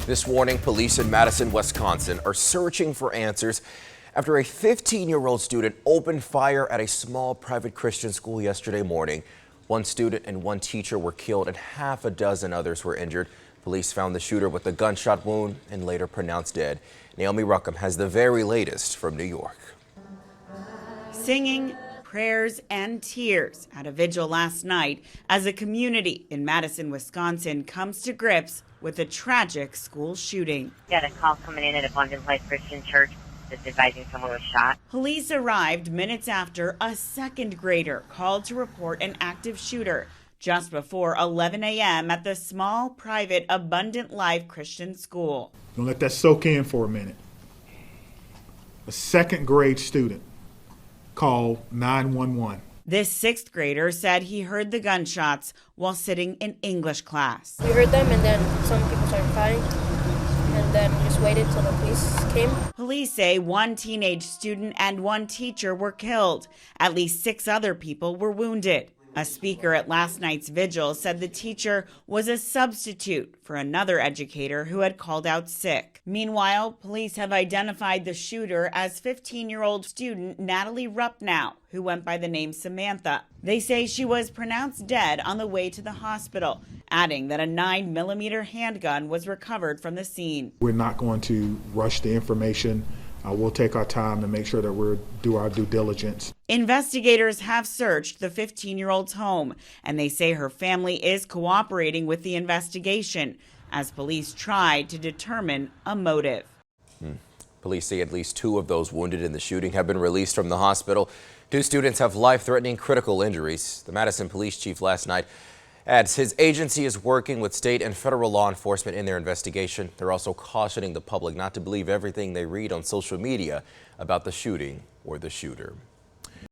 This morning, police in Madison, Wisconsin are searching for answers after a 15-year-old student opened fire at a small private Christian school yesterday morning. One student and one teacher were killed and half a dozen others were injured. Police found the shooter with a gunshot wound and later pronounced dead. Natalie Rupnow has the very latest from New York. Singing, prayers, and tears at a vigil last night as a community in Madison, Wisconsin comes to grips with a tragic school shooting. Got a call coming in at Abundant Life Christian Church that's advising someone was shot. Police arrived minutes after a second grader called to report an active shooter just before 11 a.m. at the small private Abundant Life Christian School. Gonna let that soak in for a minute. A second grade student called 911. This sixth grader said he heard the gunshots while sitting in English class. We heard them and then some people started fighting and then just waited till the police came. Police say one teenage student and one teacher were killed. At least 6 other people were wounded. A speaker at last night's vigil said the teacher was a substitute for another educator who had called out sick. Meanwhile, police have identified the shooter as 15-year-old student Natalie Rupnow, who went by the name Samantha. They say she was pronounced dead on the way to the hospital, adding that a 9mm handgun was recovered from the scene. We're not going to rush the information. We'll take our time to make sure that we do our due diligence. Investigators have searched the 15-year-old's home, and they say her family is cooperating with the investigation as police try to determine a motive. Police say at least 2 of those wounded in the shooting have been released from the hospital. 2 students have life-threatening critical injuries. The Madison police chief last night adds his agency is working with state and federal law enforcement in their investigation. They're also cautioning the public not to believe everything they read on social media about the shooting or the shooter.